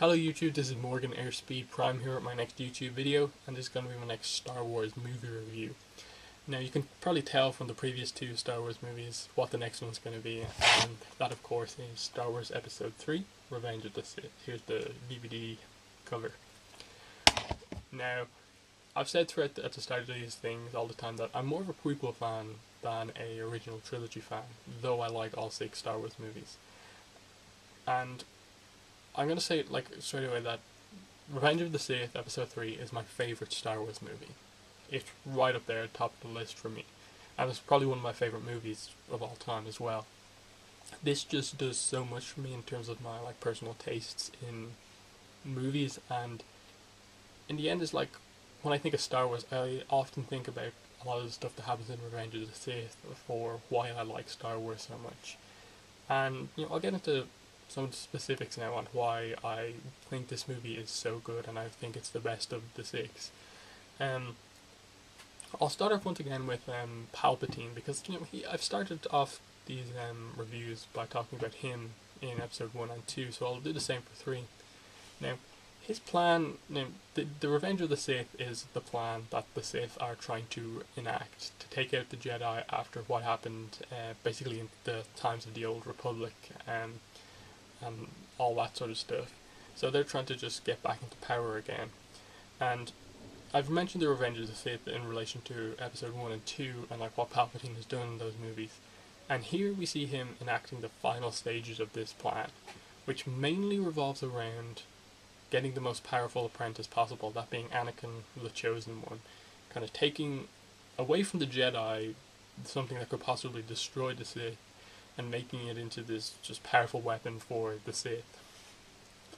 Hello YouTube, this is Morgan Airspeed Prime here at my next YouTube video, and this is going to be my next Star Wars movie review. Now you can probably tell from the previous two Star Wars movies what the next one's going to be, and that of course is Star Wars Episode 3, Revenge of the Sith. Here's the DVD cover. Now, I've said throughout at the start of these things all the time that I'm more of a prequel fan than a original trilogy fan, though I like all 6 Star Wars movies. And I'm going to say straight away that Revenge of the Sith Episode 3 is my favourite Star Wars movie. It's right up there, top of the list for me. And it's probably one of my favourite movies of all time as well. This just does so much for me in terms of my personal tastes in movies, and in the end is when I think of Star Wars, I often think about a lot of the stuff that happens in Revenge of the Sith for why I like Star Wars so much. And I'll get into some of the specifics now on why I think this movie is so good and I think it's the best of the 6. I'll start off once again with Palpatine, because I've started off these reviews by talking about him in Episode 1 and 2, so I'll do the same for 3. Now, his plan, the Revenge of the Sith is the plan that the Sith are trying to enact to take out the Jedi after what happened basically in the times of the Old Republic, and all that sort of stuff. So they're trying to just get back into power again. And I've mentioned the Revenge of the Sith in relation to Episode 1 and 2 and what Palpatine has done in those movies. And here we see him enacting the final stages of this plan, which mainly revolves around getting the most powerful apprentice possible, that being Anakin, the Chosen One, kind of taking away from the Jedi something that could possibly destroy the Sith, and making it into this just powerful weapon for the Sith.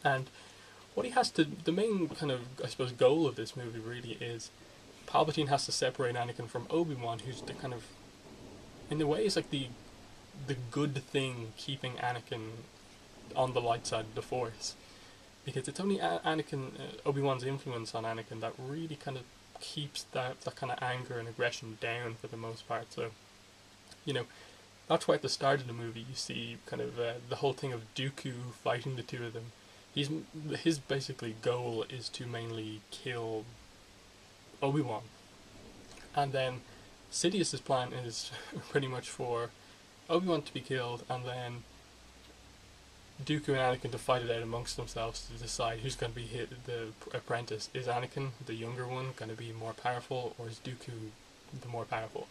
And what he has to, the main kind of, I suppose, goal of this movie really is Palpatine has to separate Anakin from Obi-Wan, who's the kind of, in a way, is the good thing keeping Anakin on the light side of the Force. Because it's only Anakin, Obi-Wan's influence on Anakin that really kind of keeps that kind of anger and aggression down for the most part. So, that's why at the start of the movie you see kind of the whole thing of Dooku fighting the two of them. His basically goal is to mainly kill Obi-Wan. And then Sidious's plan is pretty much for Obi-Wan to be killed, and then Dooku and Anakin to fight it out amongst themselves to decide who's going to be the apprentice. Is Anakin, the younger one, going to be more powerful, or is Dooku the more powerful?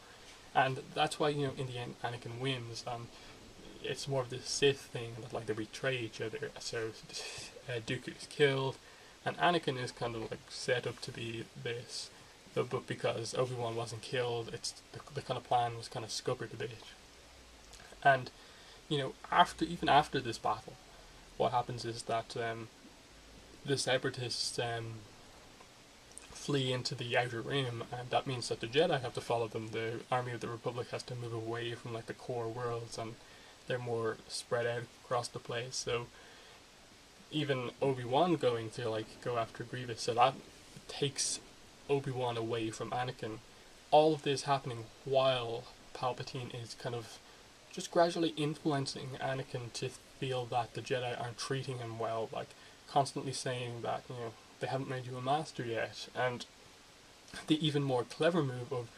And that's why, in the end, Anakin wins, and it's more of this Sith thing that they betray each other. So Dooku is killed, and Anakin is kind of set up to be this, but because Obi-Wan wasn't killed, it's the kind of plan was kind of scuppered a bit. And even after this battle, what happens is that the Separatists flee into the Outer Rim, and that means that the Jedi have to follow them. The Army of the Republic has to move away from the core worlds, and they're more spread out across the place. So even Obi-Wan going to go after Grievous, so that takes Obi-Wan away from Anakin. All of this happening while Palpatine is kind of just gradually influencing Anakin to feel that the Jedi aren't treating him well, constantly saying that they haven't made you a master yet. And the even more clever move of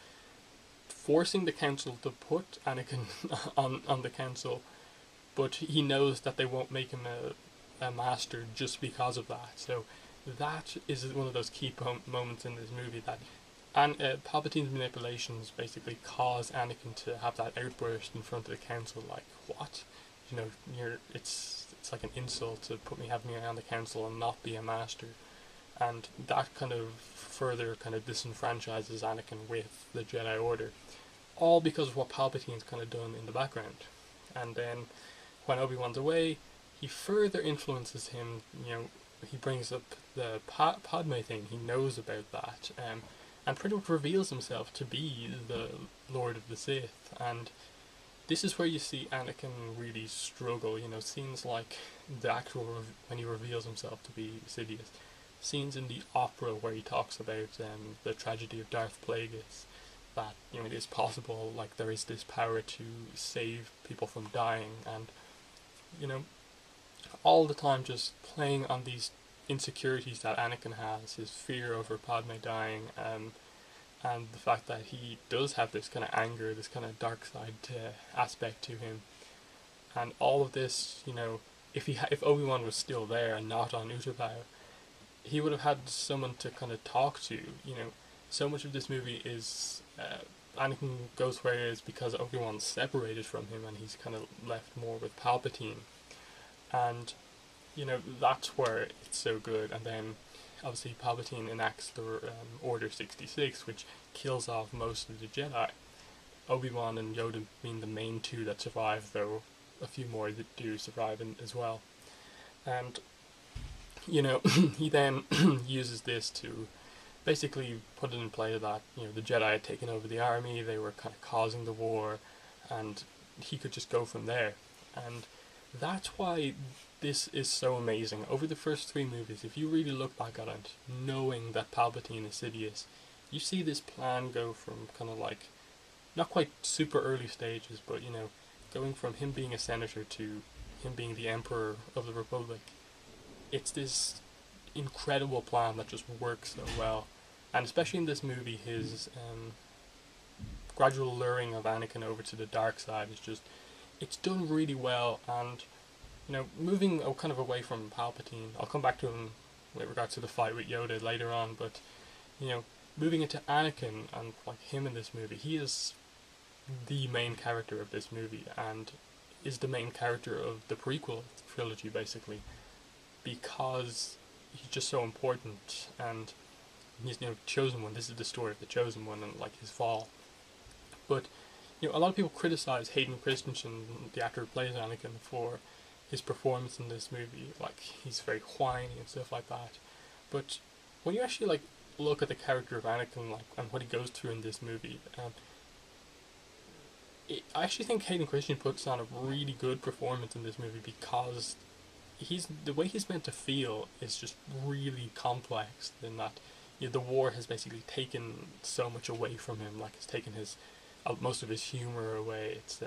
forcing the council to put Anakin on the council, but he knows that they won't make him a master just because of that. So that is one of those key moments in this movie, that Palpatine's manipulations basically cause Anakin to have that outburst in front of the council, what? It's like an insult to put me having me on the council and not be a master. And that kind of further kind of disenfranchises Anakin with the Jedi Order, all because of what Palpatine's kind of done in the background. And then when Obi-Wan's away, he further influences him. He brings up the Padme thing. He knows about that, and pretty much reveals himself to be the Lord of the Sith. And this is where you see Anakin really struggle. Scenes like the actual when he reveals himself to be Sidious. Scenes in the opera where he talks about the tragedy of Darth Plagueis, that it is possible, there is this power to save people from dying, and all the time just playing on these insecurities that Anakin has, his fear over Padme dying, and the fact that he does have this kind of anger, this kind of dark side aspect to him, and all of this, if Obi-Wan was still there and not on Utapau, he would have had someone to kind of talk to. So much of this movie is Anakin goes where he is because Obi-Wan's separated from him, and he's kind of left more with Palpatine, and that's where it's so good. And then obviously Palpatine enacts the Order 66, which kills off most of the Jedi. Obi-Wan and Yoda being the main two that survive, though a few more that do survive as well. And he then uses this to basically put it in play that the Jedi had taken over the army, they were kind of causing the war, and he could just go from there. And that's why this is so amazing. Over the first 3 movies, if you really look back at it, knowing that Palpatine is Sidious, you see this plan go from kind of like, not quite super early stages, but going from him being a senator to him being the Emperor of the Republic. It's this incredible plan that just works so well. And especially in this movie, his gradual luring of Anakin over to the dark side is just, it's done really well. And moving kind of away from Palpatine, I'll come back to him with regards to the fight with Yoda later on, but moving into Anakin and like him in this movie, he is the main character of this movie and is the main character of the prequel trilogy basically, because he's just so important, and he's chosen one. This is the story of the chosen one and like his fall. But a lot of people criticize Hayden Christensen, the actor who plays Anakin, for his performance in this movie. Like, he's very whiny and stuff like that. But when you actually like look at the character of Anakin, like, and what he goes through in this movie, I actually think Hayden Christensen puts on a really good performance in this movie, because the way he's meant to feel is just really complex. In that the war has basically taken so much away from him. Like, it's taken most of his humor away. It's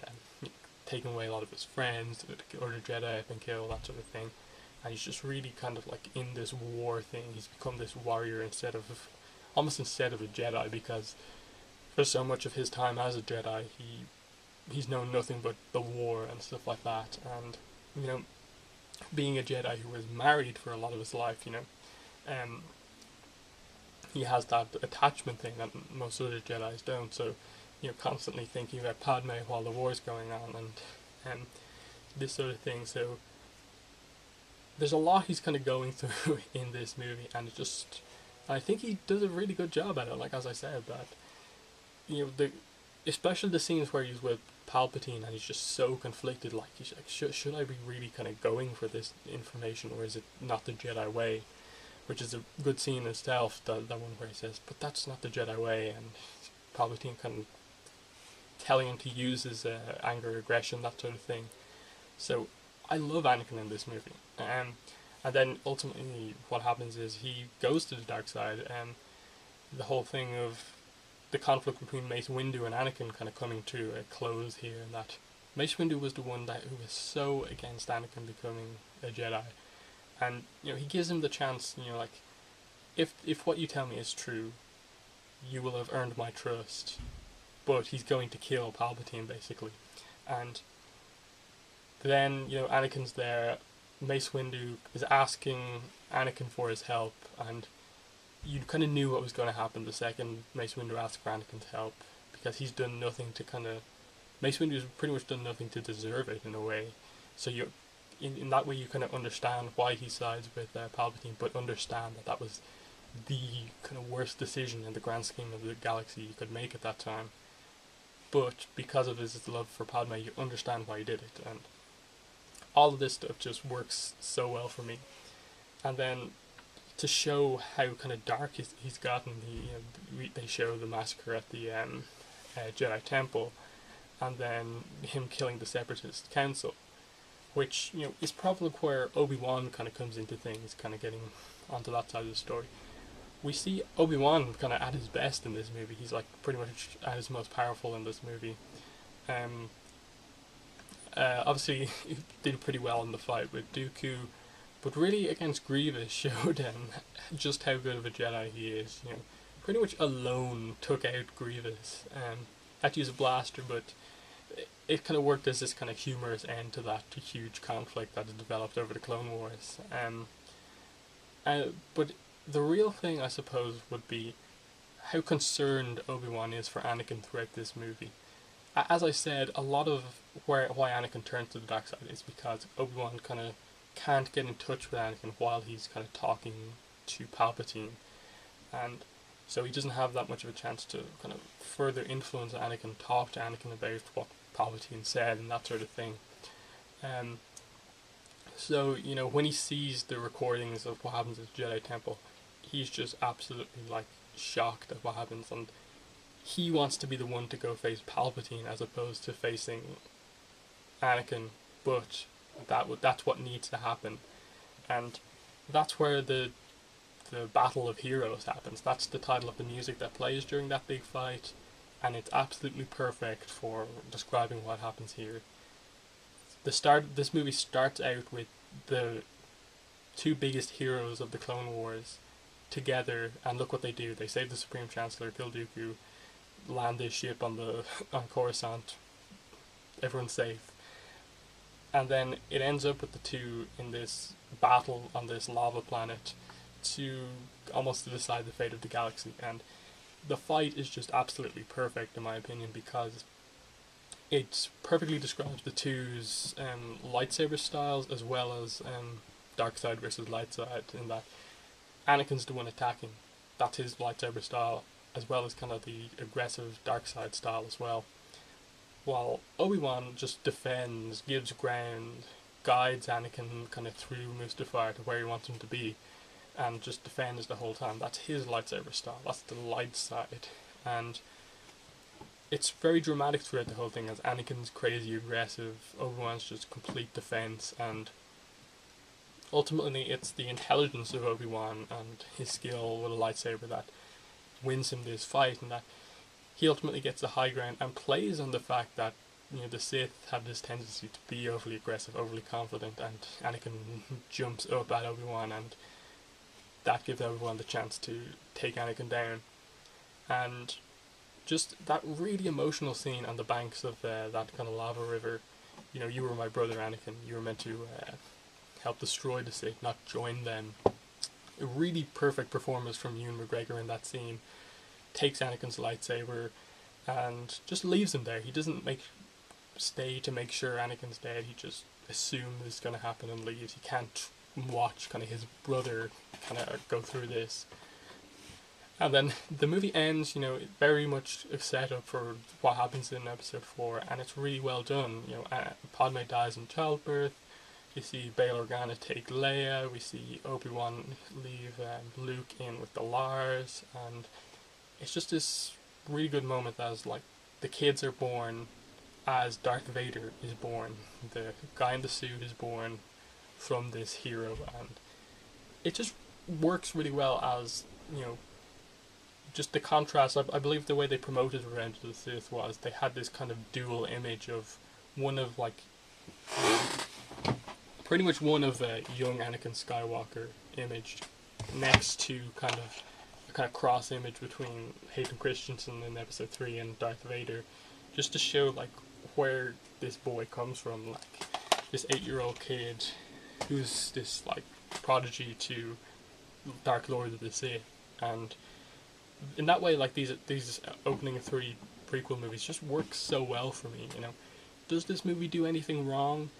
taken away a lot of his friends, or the Jedi have been killed, that sort of thing. And he's just really kind of like in this war thing. He's become this warrior almost instead of a Jedi, because for so much of his time as a Jedi, he's known nothing but the war and stuff like that. And being a Jedi who was married for a lot of his life, he has that attachment thing that most other Jedis don't. So constantly thinking about Padme while the war's going on, and this sort of thing. So there's a lot he's kind of going through in this movie, and I think he does a really good job at it. Like, as I said, that especially the scenes where he's with Palpatine and he's just so conflicted. Like, he's like, should I be really kind of going for this information, or is it not the Jedi way? Which is a good scene in itself. That one where he says, "But that's not the Jedi way," and Palpatine kind of telling him to use his anger, aggression, that sort of thing. So I love Anakin in this movie. And then ultimately what happens is he goes to the dark side, and the whole thing of the conflict between Mace Windu and Anakin kind of coming to a close here, and that Mace Windu was the one who was so against Anakin becoming a Jedi. And he gives him the chance, like, if what you tell me is true, you will have earned my trust. But he's going to kill Palpatine, basically. And then, Anakin's there, Mace Windu is asking Anakin for his help, and you kind of knew what was going to happen the second Mace Windu asked for Anakin's help, because he's done nothing to Mace Windu's pretty much done nothing to deserve it, in a way. So in that way you kind of understand why he sides with Palpatine, but understand that was the kind of worst decision in the grand scheme of the galaxy you could make at that time. But because of his love for Padme, you understand why he did it, and all of this stuff just works so well for me. And then to show how kind of dark he's gotten, they show the massacre at the Jedi Temple, and then him killing the Separatist Council, which is probably where Obi-Wan kind of comes into things, kind of getting onto that side of the story. We see Obi-Wan kind of at his best in this movie. He's like pretty much at his most powerful in this movie. Obviously he did pretty well in the fight with Dooku, but really against Grievous showed just how good of a Jedi he is. Pretty much alone took out Grievous. Had to use a blaster, but it kind of worked as this kind of humorous end to that huge conflict that had developed over the Clone Wars. But the real thing, I suppose, would be how concerned Obi-Wan is for Anakin throughout this movie. As I said, a lot of why Anakin turns to the dark side is because Obi-Wan kind of can't get in touch with Anakin while he's kind of talking to Palpatine, and so he doesn't have that much of a chance to kind of further influence Anakin, talk to Anakin about what Palpatine said and that sort of thing. So, when he sees the recordings of what happens at the Jedi Temple, he's just absolutely, shocked at what happens, and he wants to be the one to go face Palpatine as opposed to facing Anakin, but that's what needs to happen. And that's where the Battle of Heroes happens. That's the title of the music that plays during that big fight, and it's absolutely perfect for describing what happens here. This movie starts out with the two biggest heroes of the Clone Wars together, and look what they do. They save the Supreme Chancellor, kill Dooku, land this ship on Coruscant. Everyone's safe. And then it ends up with the two in this battle on this lava planet almost to decide the fate of the galaxy. And the fight is just absolutely perfect in my opinion, because it perfectly describes the two's lightsaber styles, as well as dark side versus light side, in that Anakin's the one attacking. That's his lightsaber style, as well as kind of the aggressive dark side style as well. While Obi-Wan just defends, gives ground, guides Anakin kind of through Mustafar to where he wants him to be, and just defends the whole time. That's his lightsaber style. That's the light side. And it's very dramatic throughout the whole thing, as Anakin's crazy aggressive, Obi-Wan's just complete defense, and ultimately it's the intelligence of Obi-Wan and his skill with a lightsaber that wins him this fight, and that he ultimately gets the high ground and plays on the fact that the Sith have this tendency to be overly aggressive, overly confident, and Anakin jumps up at Obi-Wan, and that gives Obi-Wan the chance to take Anakin down. And just that really emotional scene on the banks of that kind of lava river. You were my brother, Anakin. You were meant to help destroy the Sith, not join them. A really perfect performance from Ewan McGregor in that scene. Takes Anakin's lightsaber and just leaves him there. He doesn't stay to make sure Anakin's dead. He just assumes it's going to happen and leaves. He can't watch kind of his brother kind of go through this. And then the movie ends, very much a setup for what happens in episode 4, and it's really well done. Padme dies in childbirth. You see Bail Organa take Leia. We see Obi-Wan leave Luke in with the Lars, and it's just this really good moment as the kids are born as Darth Vader is born. The guy in the suit is born from this hero, and it just works really well as, just the contrast. I believe the way they promoted Revenge of the Sith was they had this kind of dual image of one of pretty much one of young Anakin Skywalker image next to kind of cross image between Hayden Christensen in episode 3 and Darth Vader, just to show where this boy comes from, this 8-year-old kid who's this prodigy to Dark Lord of the Sith. And in that way, these opening 3 prequel movies just work so well for me. Does this movie do anything wrong?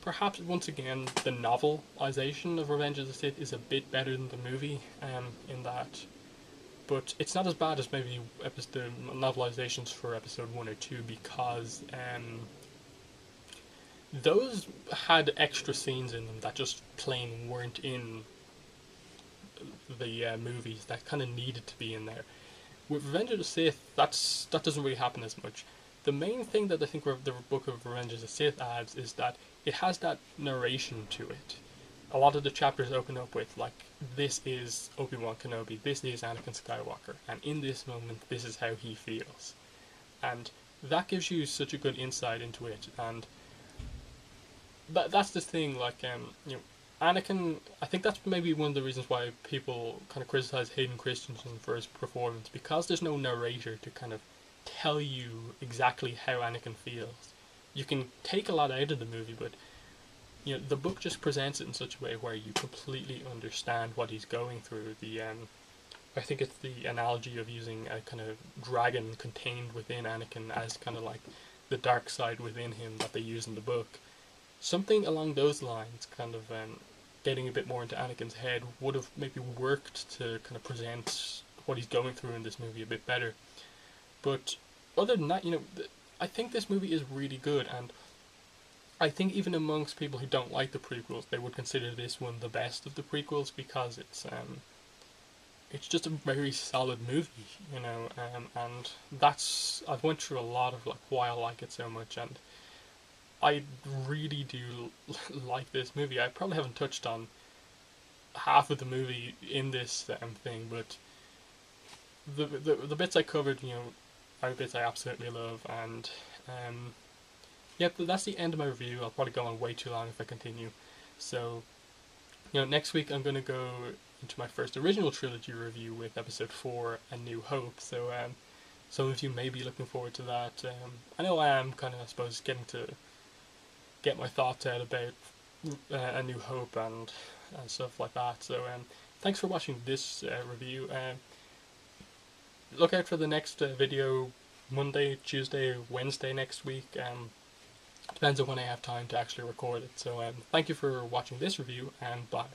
Perhaps once again the novelization of Revenge of the Sith is a bit better than the movie in that, but it's not as bad as maybe the novelizations for episode 1 or 2, because those had extra scenes in them that just plain weren't in the movies, that kind of needed to be in there. With Revenge of the Sith, that doesn't really happen as much. The main thing that I think the book of Revenge of the Sith adds is that it has that narration to it. A lot of the chapters open up with, this is Obi-Wan Kenobi, this is Anakin Skywalker, and in this moment, this is how he feels. And that gives you such a good insight into it, and that's the thing, Anakin, I think that's maybe one of the reasons why people kind of criticize Hayden Christensen for his performance, because there's no narrator to kind of tell you exactly how Anakin feels. You can take a lot out of the movie, but the book just presents it in such a way where you completely understand what he's going through. I think it's the analogy of using a kind of dragon contained within Anakin as kind of like the dark side within him that they use in the book. Something along those lines, kind of getting a bit more into Anakin's head, would have maybe worked to kind of present what he's going through in this movie a bit better. But other than that, I think this movie is really good, and I think even amongst people who don't like the prequels, they would consider this one the best of the prequels, because it's just a very solid movie, and I've went through a lot of like why I like it so much, and I really do like this movie. I probably haven't touched on half of the movie in this thing, but the bits I covered, are bits I absolutely love, and yeah, that's the end of my review. I'll probably go on way too long if I continue. So, next week I'm going to go into my first original trilogy review with episode 4, A New Hope. So, some of you may be looking forward to that. I know I am kind of, I suppose, getting to get my thoughts out about A New Hope and stuff like that. So, thanks for watching this review. Look out for the next video Monday, Tuesday, Wednesday next week. Depends on when I have time to actually record it. So thank you for watching this review, and bye.